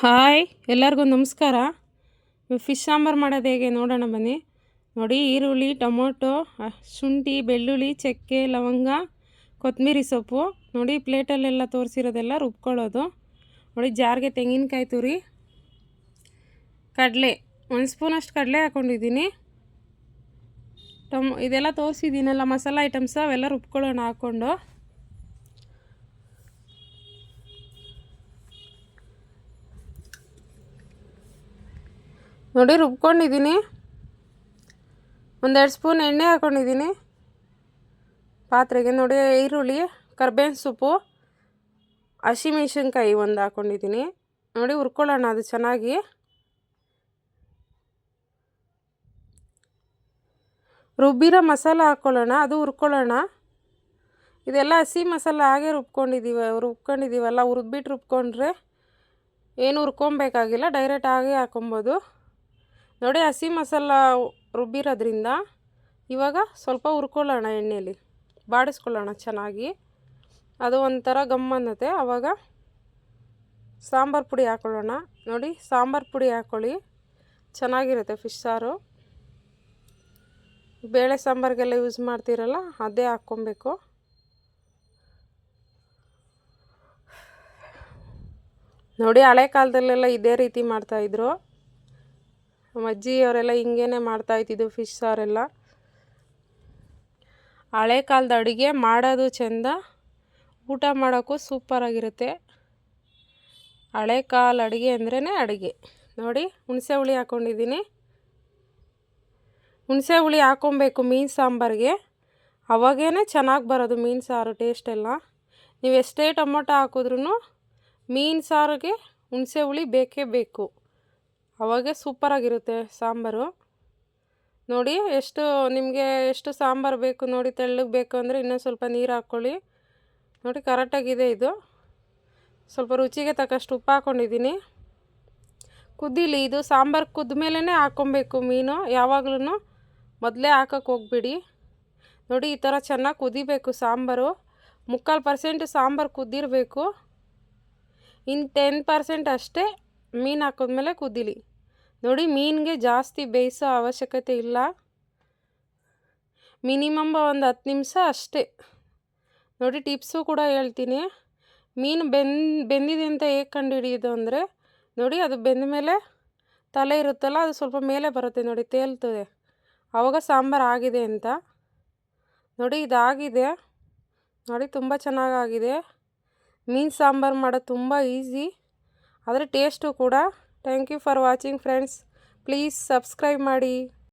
Hi ಎಲ್ಲರಿಗೂ ನಮಸ್ಕಾರ. Fish sambar ಮಾಡೋದು ಹೇಗೆ ನೋಡೋಣ ಬನ್ನಿ. ನೋಡಿ, ಈರುಳ್ಳಿ, ಟೊಮೊಟೊ, ಶುಂಠಿ, ಬೆಳ್ಳುಳ್ಳಿ, ಚಕ್ಕೆ, ಲವಂಗ, ಕೊತ್ತಂಬರಿ ಸೊಪ್ಪು. ನೋಡಿ, ಪ್ಲೇಟಲ್ಲೆಲ್ಲ ತೋರಿಸಿರೋದೆಲ್ಲ ರುಬ್ಕೊಳ್ಳೋದು. ನೋಡಿ, ಜಾರ್ಗೆ ತೆಂಗಿನಕಾಯಿ ತುರಿ, ಕಡಲೆ 1 ಸ್ಪೂನಷ್ಟು ಕಡಲೆ ಹಾಕ್ಕೊಂಡಿದ್ದೀನಿ. ಇದೆಲ್ಲ ತೋರಿಸಿದ್ದೀನಲ್ಲ ಮಸಾಲ ಐಟಮ್ಸ್, ಅವೆಲ್ಲ ರುಬ್ಕೊಳ್ಳೋಣ ಹಾಕ್ಕೊಂಡು. ನೋಡಿ, ರುಬ್ಕೊಂಡಿದ್ದೀನಿ. 1-2 ಸ್ಪೂನ್ ಎಣ್ಣೆ ಹಾಕ್ಕೊಂಡಿದ್ದೀನಿ ಪಾತ್ರೆಗೆ. ನೋಡಿ, ಈರುಳ್ಳಿ, ಕರ್ಬೇವಿನ ಸೊಪ್ಪು, ಹಸಿಮೆಣ್ಸಿನ್ಕಾಯಿ 1 ಹಾಕ್ಕೊಂಡಿದ್ದೀನಿ. ನೋಡಿ, ಹುರ್ಕೊಳ್ಳೋಣ ಅದು ಚೆನ್ನಾಗಿ. ರುಬ್ಬಿರೋ ಮಸಾಲ ಹಾಕ್ಕೊಳ್ಳೋಣ, ಅದು ಹುರ್ಕೊಳ್ಳೋಣ. ಇದೆಲ್ಲ ಹಸಿ ಮಸಾಲ ಹಾಗೆ ರುಬ್ಕೊಂಡಿದ್ದೀವಲ್ಲ, ಹುರಿದ್ಬಿಟ್ಟು ರುಬ್ಕೊಂಡ್ರೆ ಏನು ಹುರ್ಕೊಬೇಕಾಗಿಲ್ಲ, ಡೈರೆಕ್ಟ್ ಹಾಗೆ ಹಾಕೊಬೋದು. ನೋಡಿ, ಹಸಿ ಮಸಾಲ ರುಬ್ಬಿರೋದ್ರಿಂದ ಇವಾಗ ಸ್ವಲ್ಪ ಹುರ್ಕೊಳ್ಳೋಣ, ಎಣ್ಣೆಯಲ್ಲಿ ಬಾಡಿಸ್ಕೊಳ್ಳೋಣ ಚೆನ್ನಾಗಿ. ಅದು ಒಂಥರ ಗಮ್ ಅನ್ನತ್ತೆ. ಆವಾಗ ಸಾಂಬಾರು ಪುಡಿ ಹಾಕ್ಕೊಳ್ಳೋಣ. ನೋಡಿ, ಸಾಂಬಾರು ಪುಡಿ ಹಾಕ್ಕೊಳ್ಳಿ, ಚೆನ್ನಾಗಿರುತ್ತೆ ಫಿಶ್ ಸಾರು. ಬೇಳೆ ಸಾಂಬಾರಿಗೆಲ್ಲ ಯೂಸ್ ಮಾಡ್ತೀರಲ್ಲ, ಅದೇ ಹಾಕ್ಕೊಬೇಕು. ನೋಡಿ, ಹಳೆ ಕಾಲದಲ್ಲೆಲ್ಲ ಇದೇ ರೀತಿ ಮಾಡ್ತಾಯಿದ್ರು. ನಮ್ಮ ಅಜ್ಜಿಯವರೆಲ್ಲ ಹಿಂಗೇ ಮಾಡ್ತಾಯಿದ್ದಿದ್ದು ಫಿಶ್ ಸಾರೆಲ್ಲ. ಹಳೆ ಕಾಲದ ಅಡುಗೆ ಮಾಡೋದು ಚೆಂದ, ಊಟ ಮಾಡೋಕ್ಕೂ ಸೂಪರಾಗಿರುತ್ತೆ. ಹಳೆ ಕಾಲ ಅಡುಗೆ ಅಂದ್ರೇ ಅಡುಗೆ. ನೋಡಿ, ಹುಣಸೆ ಹುಳಿ ಹಾಕ್ಕೊಂಡಿದ್ದೀನಿ. ಹುಣಸೆ ಹುಳಿ ಹಾಕ್ಕೊಬೇಕು ಮೀನು ಸಾಂಬಾರಿಗೆ, ಅವಾಗೇ ಚೆನ್ನಾಗಿ ಬರೋದು ಮೀನು ಸಾರು ಟೇಸ್ಟೆಲ್ಲ. ನೀವು ಎಷ್ಟೇ ಟೊಮೊಟೊ ಹಾಕಿದ್ರೂ ಮೀನು ಸಾರಿಗೆ ಹುಣಸೆ ಹುಳಿ ಬೇಕೇ ಬೇಕು, ಅವಾಗೆ ಸೂಪರಾಗಿರುತ್ತೆ ಸಾಂಬಾರು. ನೋಡಿ, ನಿಮಗೆ ಎಷ್ಟು ಸಾಂಬಾರು ಬೇಕು ನೋಡಿ, ತೆಳ್ಳಗೆ ಬೇಕು ಅಂದರೆ ಇನ್ನೂ ಸ್ವಲ್ಪ ನೀರು ಹಾಕ್ಕೊಳ್ಳಿ. ನೋಡಿ, ಕರೆಕ್ಟಾಗಿದೆ ಇದು. ಸ್ವಲ್ಪ ರುಚಿಗೆ ತಕ್ಕಷ್ಟು ಉಪ್ಪು ಹಾಕ್ಕೊಂಡಿದ್ದೀನಿ. ಕುದೀಲಿ ಇದು. ಸಾಂಬಾರು ಕುದ್ದ ಮೇಲೇ ಹಾಕ್ಕೊಬೇಕು ಮೀನು, ಯಾವಾಗಲೂ ಮೊದಲೇ ಹಾಕೋಕ್ಕೆ ಹೋಗ್ಬಿಡಿ. ನೋಡಿ, ಈ ಥರ ಚೆನ್ನಾಗಿ ಕುದಿಬೇಕು ಸಾಂಬಾರು. 3/4% ಸಾಂಬಾರು ಕುದ್ದಿರಬೇಕು. ಇನ್ನು 10% ಅಷ್ಟೇ ಮೀನು ಹಾಕಿದ್ಮೇಲೆ ಕುದೀಲಿ. ನೋಡಿ, ಮೀನಿಗೆ ಜಾಸ್ತಿ ಬೇಯಿಸೋ ಅವಶ್ಯಕತೆ ಇಲ್ಲ, ಮಿನಿಮಮ್ ಒಂದು 10 ನಿಮಿಷ ಅಷ್ಟೇ. ನೋಡಿ, ಟಿಪ್ಸು ಕೂಡ ಹೇಳ್ತೀನಿ. ಮೀನು ಬೆಂದಿದೆ ಅಂತ ಹೇಗೆ ಕಂಡುಹಿಡಿಯೋದು ಅಂದರೆ, ನೋಡಿ, ಅದು ಬೆಂದ ಮೇಲೆ ತಲೆ ಇರುತ್ತಲ್ಲ, ಅದು ಸ್ವಲ್ಪ ಮೇಲೆ ಬರುತ್ತೆ ನೋಡಿ, ತೇಲ್ತದೆ, ಆವಾಗ ಸಾಂಬಾರು ಆಗಿದೆ ಅಂತ. ನೋಡಿ, ಇದಾಗಿದೆ. ನೋಡಿ, ತುಂಬ ಚೆನ್ನಾಗಾಗಿದೆ. ಮೀನು ಸಾಂಬಾರು ಮಾಡೋದು ತುಂಬ ಈಸಿ, ಆದರೆ ಟೇಸ್ಟು ಕೂಡ. Thank you for watching friends. Please subscribe ಮಾಡಿ.